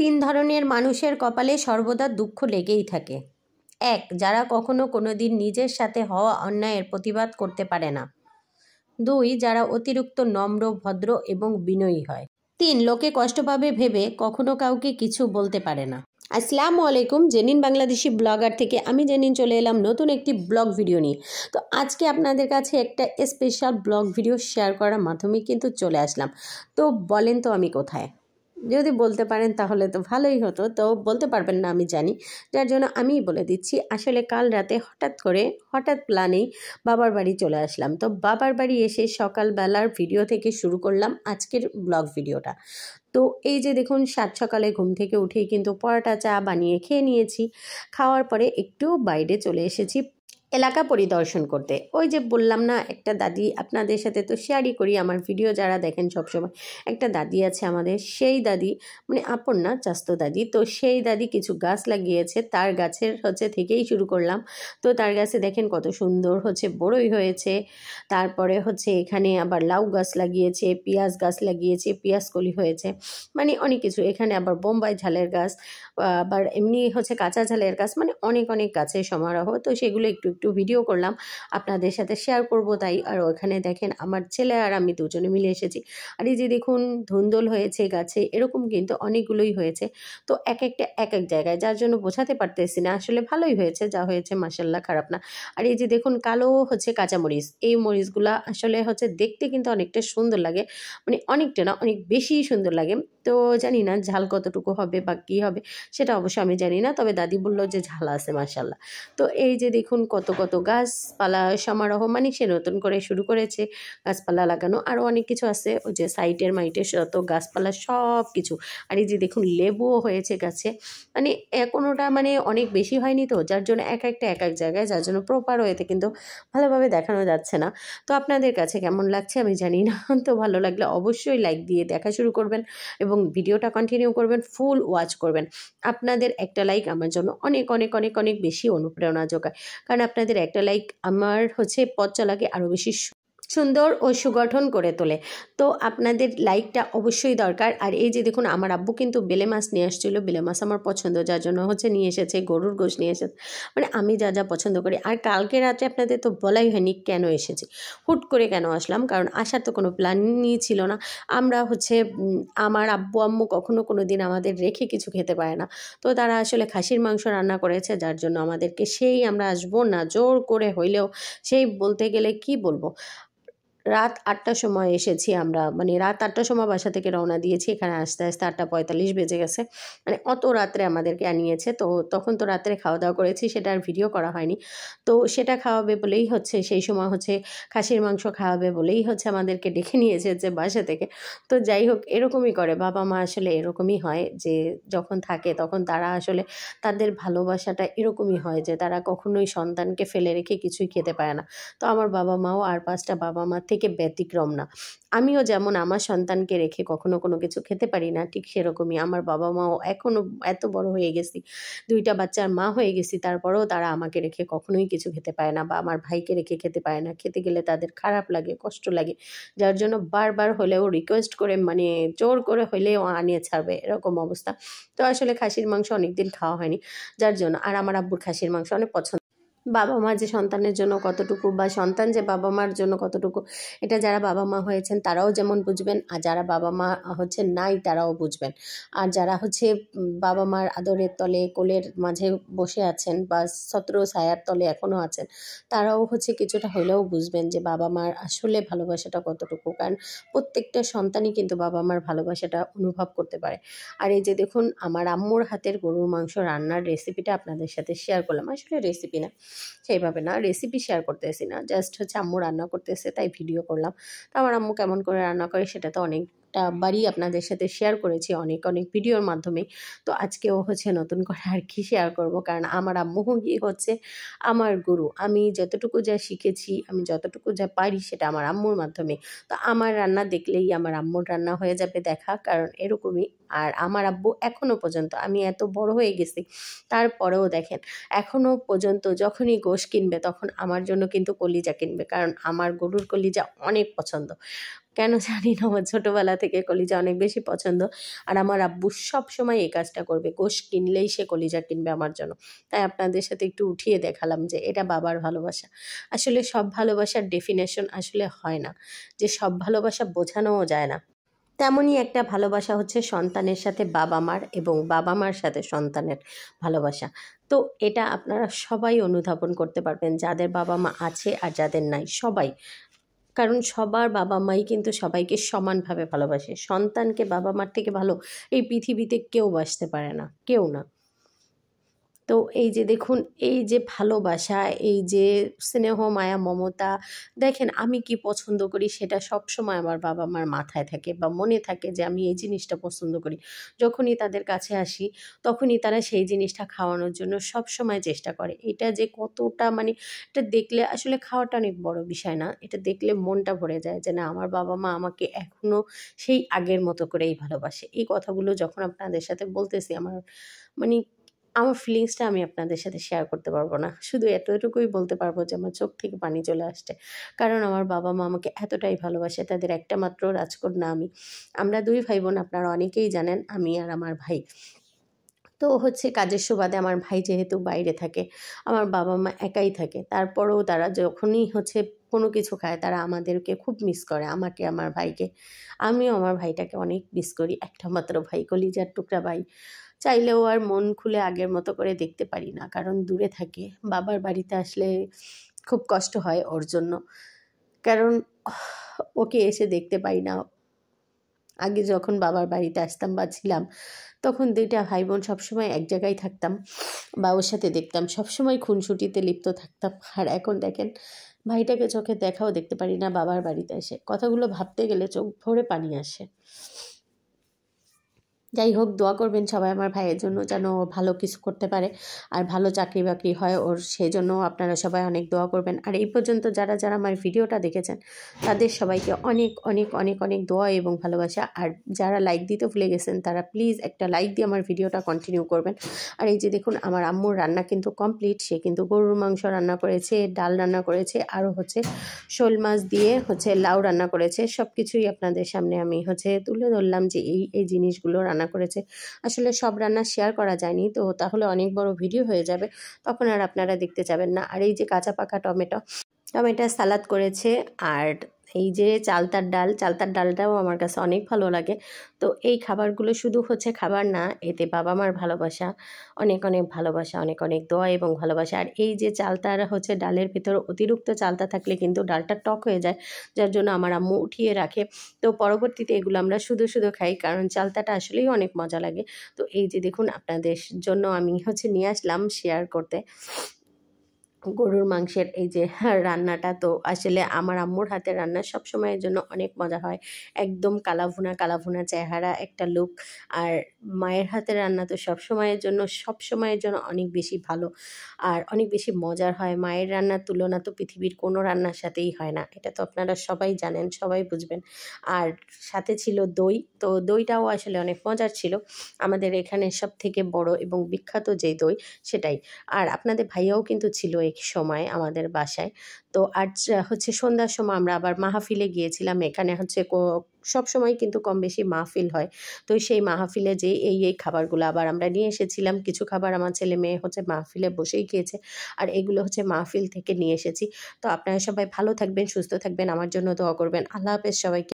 তিন ধরনের মানুষের কপালে সর্বদা দুঃখ লেগেই থাকে। এক, যারা কখনো কোনোদিন নিজের সাথে হওয়া অন্যায়ের প্রতিবাদ করতে পারে না। দুই, যারা অতিরিক্ত নম্র, ভদ্র এবং বিনয়ী হয়। তিন, লোকে কষ্ট পাবে ভেবে কখনো কাউকে কিছু বলতে পারে না। আসসালামু আলাইকুম, জেনিন বাংলাদেশি ব্লগার থেকে আমি জেনিন চলে এলাম নতুন একটি ব্লগ ভিডিও নিয়ে। তো আজকে আপনাদের কাছে একটা স্পেশাল ব্লগ ভিডিও শেয়ার করার মাধ্যমে কিন্তু চলে আসলাম। তো বলেন তো আমি কোথায়? যদি বলতে পারেন তাহলে তো ভালোই হতো, তো বলতে পারবেন না আমি জানি, যার জন্য আমিই বলে দিচ্ছি। আসলে কাল রাতে হঠাৎ প্ল্যানেই বাবার বাড়ি চলে আসলাম। তো বাবার বাড়ি এসে সকালবেলার ভিডিও থেকে শুরু করলাম আজকের ব্লগ ভিডিওটা। তো এই যে দেখুন, সকালে ঘুম থেকে উঠেই কিন্তু পরোটা চা বানিয়ে খেয়ে নিয়েছি। খাওয়ার পরে একটু বাইরে চলে এসেছি এলাকা পরিদর্শন করতে। ওই যে বললাম না, একটা দাদি, আপনাদের সাথে তো শেয়ারই করি আমার ভিডিও যারা দেখেন সবসময়। একটা দাদি আছে আমাদের, সেই দাদি মানে আপন না, চাস্তো দাদি। তো সেই দাদি কিছু গাছ লাগিয়েছে, তার গাছের থেকেই শুরু করলাম। তো তার গাছে দেখেন কত সুন্দর বড়ই হয়েছে। তারপরে এখানে আবার লাউ গাছ লাগিয়েছে, পেঁয়াজ গাছ লাগিয়েছে, পেঁয়াজ কলি হয়েছে, মানে অনেক কিছু। এখানে আবার বোম্বাই ঝালের গাছ, আবার এমনি কাঁচা ঝালের গাছ, মানে অনেক গাছের সমারোহ। তো সেগুলো একটু ভিডিও করলাম, আপনাদের সাথে শেয়ার করব তাই। আর ওখানে দেখেন আমার ছেলে আর আমি দুজনে মিলে এসেছি। আর এই যে দেখুন, ধুন্দল হয়েছে গাছে, এরকম কিন্তু অনেকগুলোই হয়েছে। তো এক এক জায়গায়, যার জন্য বোঝাতে পারতেছি না। আসলে ভালোই হয়েছে, যা হয়েছে মাশাআল্লাহ, খারাপ না। আর এই যে দেখুন, কালো কাঁচামরিচ, এই মরিচগুলা আসলে দেখতে কিন্তু অনেকটা সুন্দর লাগে, মানে অনেকটা না, অনেক বেশি সুন্দর লাগে। তো জানি না ঝাল কতটুকু হবে বা কী হবে সেটা অবশ্য আমি জানি না, তবে দাদি বললো যে ঝাল আছে মাশাআল্লাহ। তো এই যে দেখুন কত গাছপালা সমারোহ, মানে সে নতুন করে শুরু করেছে গাছপালা লাগানো। আরও অনেক কিছু আছে, ওই যে সাইটের মাইটে যত গাছপালা সব কিছু। আর এই যে দেখুন লেবুও হয়েছে গাছে, মানে কোনোটা মানে অনেক বেশি হয়নি, তো যার জন্য এক এক জায়গায়, যার জন্য প্রপার ওয়েতে কিন্তু ভালোভাবে দেখানো যাচ্ছে না। তো আপনাদের কাছে কেমন লাগছে আমি জানি না। তো ভালো লাগলে অবশ্যই লাইক দিয়ে দেখা শুরু করবেন এবং ভিডিওটা কন্টিনিউ করবেন, ফুল ওয়াচ করবেন। আপনাদের একটা লাইক আমার জন্য অনেক বেশি অনুপ্রেরণা যোগায়, কারণ আপনাদের একটা লাইক আমার পথ চলাকে আরও বেশি সুন্দর ও সুগঠন করে তোলে। তো আপনাদের লাইকটা অবশ্যই দরকার। আর এই যে দেখুন, আমার আব্বু কিন্তু বেলে মাছ নিয়ে আসছিল। বেলে মাছ আমার পছন্দ, যার জন্য নিয়ে এসেছে, গরুর গোশ নিয়ে এসেছে, মানে আমি যা পছন্দ করি। আর কালকে রাতে আপনাদের তো বলাই হয়নি কেন এসেছি, হুট করে কেন আসলাম, কারণ আসার তো কোনো প্ল্যানই ছিল না। আমরা আমার আব্বু আম্মু কখনো কোনো দিন আমাদের রেখে কিছু খেতে পারে না। তো তারা আসলে খাসির মাংস রান্না করেছে, যার জন্য আমাদেরকে আমরা আসবো না জোর করে হইলেও, বলতে গেলে কি বলবো, রাত ৮টার সময় এসেছি আমরা, মানে রাত ৮টার সময় বাসা থেকে রওনা দিয়েছি, এখানে আস্তে ৮:৪৫ বেজে গেছে, মানে অত রাত্রে আমাদেরকে আনিয়েছে। তো তখন তো রাত্রে খাওয়া দাওয়া করেছি, সেটা আর ভিডিও করা হয়নি। তো সেটা খাওয়াবে বলেই সেই সময় খাসির মাংস খাওয়াবে বলেই আমাদেরকে ডেকে নিয়েছে বাসা থেকে। তো যাই হোক, এরকমই করে বাবা মা, আসলে এরকমই হয় যে যখন থাকে তখন তারা আসলে তাদের ভালোবাসাটা এরকমই হয় যে তারা কখনোই সন্তানকে ফেলে রেখে কিছুই খেতে পারে না। তো আমার বাবা মাও আর ৫টা বাবা মা থেকে ব্যতিক্রম না। আমিও যেমন আমার সন্তানকে রেখে কখনো কোনো কিছু খেতে পারি না, ঠিক সেরকমই আমার বাবা মাও এখনও এত বড় হয়ে গেছি, 2টা বাচ্চার মা হয়ে গেছি, তারপরেও তারা আমাকে রেখে কখনোই কিছু খেতে পারে না, বা আমার ভাইকে রেখে খেতে পারে না। খেতে গেলে তাদের খারাপ লাগে, কষ্ট লাগে, যার জন্য বারবার হলেও রিকোয়েস্ট করে, মানে জোর করে হলেও আনিয়ে ছাড়বে, এরকম অবস্থা। তো আসলে খাসির মাংস অনেকদিন খাওয়া হয়নি, যার জন্য। আর আমার আব্বুর খাসির মাংস অনেক পছন্দ। বাবা মা যে সন্তানের জন্য কতটুকু, বা সন্তান যে বাবা মার জন্য কতটুকু, এটা যারা বাবা মা হয়েছেন তারাও যেমন বুঝবেন, আর যারা বাবা মা নাই তারাও বুঝবেন। আর যারা বাবা মার আদরের তলে, কোলের মাঝে বসে আছেন, বা ছত্র ছায়ার তলে এখনও আছেন, তারাও কিছুটা হলেও বুঝবেন যে বাবা মার আসলে ভালোবাসাটা কতটুকু, কারণ প্রত্যেকটা সন্তানই কিন্তু বাবা মার ভালোবাসাটা অনুভব করতে পারে। আর এই যে দেখুন, আমার আম্মুর হাতের গরুর মাংস রান্নার রেসিপিটা আপনাদের সাথে শেয়ার করলাম। আসলে রেসিপি না, সেইভাবে না, রেসিপি শেয়ার করতেছি না, জাস্ট আম্মু রান্না করতেছে তাই ভিডিও করলাম। তো আমার আম্মু কেমন করে রান্না করে সেটা তো অনেকটা বারই আপনাদের সাথে শেয়ার করেছি অনেক ভিডিওর মাধ্যমে। তো আজকেও নতুন করে আর কি শেয়ার করব, কারণ আমার আম্মু আমার গুরু। আমি যতটুকু যা শিখেছি, আমি যতটুকু যা পারি সেটা আমার আম্মুর মাধ্যমে। তো আমার রান্না দেখলেই আমার আম্মুর রান্না হয়ে যাবে দেখা, কারণ এরকমই। আর আমার আব্বু এখনও পর্যন্ত, আমি এত বড় হয়ে গেছি তারপরেও দেখেন, এখনও পর্যন্ত যখনই গোশ কিনবে তখন আমার জন্য কিন্তু কলিজা কিনবে, কারণ আমার গরুর কলিজা অনেক পছন্দ। কেন জানি না, আমার ছোটোবেলা থেকে কলিজা অনেক বেশি পছন্দ। আর আমার আব্বু সব সময় এই কাজটা করবে, গোশ কিনলেই সে কলিজা কিনবে আমার জন্য। তাই আপনাদের সাথে একটু উঠিয়ে দেখালাম যে এটা বাবার ভালোবাসা। আসলে সব ভালোবাসার ডেফিনেশন আসলে হয় না, যে সব ভালোবাসা বোঝানোও যায় না। তেমনই একটা ভালোবাসা হচ্ছে সন্তানের সাথে বাবা মার, এবং বাবা মার সাথে সন্তানের ভালোবাসা। তো এটা আপনারা সবাই অনুধাবন করতে পারবেন, যাদের বাবা মা আছে আর যাদের নাই, সবাই। কারণ সবার বাবা মাই কিন্তু সবাইকে সমানভাবে ভালোবাসে। সন্তানকে বাবা মার থেকে ভালো এই পৃথিবীতে কেউ বাসতে পারে না, কেউ না। তো এই যে দেখুন, এই যে ভালোবাসা, এই যে স্নেহ মায়া মমতা, দেখেন আমি কি পছন্দ করি সেটা সবসময় আমার বাবা মার মাথায় থাকে বা মনে থাকে, যে আমি এই জিনিসটা পছন্দ করি। যখনই তাদের কাছে আসি তখনই তারা সেই জিনিসটা খাওয়ানোর জন্য সবসময় চেষ্টা করে। এটা যে কতটা মানে, এটা দেখলে আসলে খাওয়াটা অনেক বড় বিষয় না, এটা দেখলে মনটা ভরে যায় যে না, আমার বাবা মা আমাকে এখনও সেই আগের মতো করেই ভালোবাসে। এই কথাগুলো যখন আপনাদের সাথে বলতেছি, মানে আমার ফিলিংসটা আমি আপনাদের সাথে শেয়ার করতে পারবো না। শুধু এতটুকুই বলতে পারবো যে আমার চোখ থেকে পানি চলে আসছে। কারণ আমার বাবা মা আমাকে এতটাই ভালোবাসে, তাদের একটা মাত্র রাজকন্যা আমি। আমরা 2 ভাই বোন, আপনারা অনেকেই জানেন, আমি আর আমার ভাই। তো হচ্ছে কাজের সুবাদে আমার ভাই যেহেতু বাইরে থাকে, আমার বাবা মা একাই থাকে। তারপরেও তারা যখনই হচ্ছে কোনো কিছু খায়, তারা আমাদেরকে খুব মিস করে, আমাকে, আমার ভাইকে। আমিও আমার ভাইটাকে অনেক মিস করি। একটা মাত্র ভাই, কলিজার টুকরা ভাই। চাইলেও আর মন খুলে আগের মতো করে দেখতে পারি না, কারণ দূরে থাকে। বাবার বাড়িতে আসলে খুব কষ্ট হয় ওর জন্য, কারণ ওকে এসে দেখতে পাই না। আগে যখন বাবার বাড়িতে আসতাম বা ছিলাম, তখন 2টা ভাই বোন সবসময় এক জায়গায় থাকতাম বা ওর সাথে দেখতাম, সবসময় খুনসুটিতে লিপ্ত থাকতাম। আর এখন দেখেন, ভাইটাকে চোখে দেখাও দেখতে পারি না বাবার বাড়িতে এসে। কথাগুলো ভাবতে গেলে চোখ ভরে পানি আসে। যাই হোক, দোয়া করবেন সবাই আমার ভাইয়ের জন্য, যেন ও ভালো কিছু করতে পারে আর ভালো চাকরি বাকরি হয় ওর, সেই জন্য আপনারা সবাই অনেক দোয়া করবেন। আর এই পর্যন্ত যারা যারা আমার ভিডিওটা দেখেছেন, তাদের সবাইকে অনেক অনেক অনেক অনেক দোয়া এবং ভালোবাসা। আর যারা লাইক দিতে ভুলে গেছেন, তারা প্লিজ একটা লাইক দিয়ে আমার ভিডিওটা কন্টিনিউ করবেন। আর এই যে দেখুন, আমার আম্মুর রান্না কিন্তু কমপ্লিট। সে কিন্তু গরুর মাংস রান্না করেছে, ডাল রান্না করেছে, আরও হচ্ছে শোল মাছ দিয়ে হচ্ছে লাউ রান্না করেছে। সব কিছুই আপনাদের সামনে আমি হচ্ছে তুলে ধরলাম যে এই এই জিনিসগুলো রান্না করেছে। আসলে সব রান্না শেয়ার করা যায়নি, তো তাহলে অনেক বড় ভিডিও হয়ে যাবে, তখন আর আপনারা দেখতে যাবেন না। আর এই যে কাঁচা পাকা টমেটো সালাদ করেছে। আর এই যে চালতার ডালটাও আমার কাছে অনেক ভালো লাগে। তো এই খাবারগুলো শুধু হচ্ছে খাবার না, এতে বাবা মার ভালোবাসা, অনেক অনেক ভালোবাসা, অনেক অনেক দোয়া এবং ভালোবাসা। আর এই যে চালতার হচ্ছে ডালের ভিতর অতিরিক্ত চালতা থাকলে কিন্তু ডালটা টক হয়ে যায়, যার জন্য আমার আম্মু উঠিয়ে রাখে। তো পরবর্তীতে এগুলো আমরা শুধু শুধু খাই, কারণ চালতাটা আসলেই অনেক মজা লাগে। তো এই যে দেখুন, আপনাদের জন্য আমি হচ্ছে নিয়ে আসলাম শেয়ার করতে গরুর মাংসের এই যে রান্নাটা। তো আসলে আমার আম্মুর হাতের রান্না সব সময়ের জন্য অনেক মজা হয়, একদম কালাভুনা কালাভুনা চেহারা একটা লুক। আর মায়ের হাতের রান্না তো সব সময়ের জন্য অনেক বেশি ভালো আর অনেক বেশি মজার হয়। মায়ের রান্নার তুলনা তো পৃথিবীর কোনো রান্নার সাথেই হয় না, এটা তো আপনারা সবাই জানেন, সবাই বুঝবেন। আর সাথে ছিল দই, তো দইটাও আসলে অনেক মজার ছিল। আমাদের এখানে সব থেকে বড় এবং বিখ্যাত যে দই, সেটাই। আর আপনাদের ভাইয়াও কিন্তু ছিল এক সময় আমাদের বাসায়। তো আজ হচ্ছে সন্ধ্যার সময় আমরা আবার মাহফিলে গিয়েছিলাম। এখানে হচ্ছে সব সময় কিন্তু কম বেশি মাহফিল হয়। তো সেই মাহফিলে যে এই খাবারগুলো আবার আমরা নিয়ে এসেছিলাম। কিছু খাবার আমার ছেলে মেয়ে হচ্ছে মাহফিলে বসেই খেয়েছে, আর এগুলো হচ্ছে মাহফিল থেকে নিয়ে এসেছি। তো আপনারা সবাই ভালো থাকবেন, সুস্থ থাকবেন, আমার জন্য দোয়া করবেন। আল্লাহ হাফেজ সবাইকে।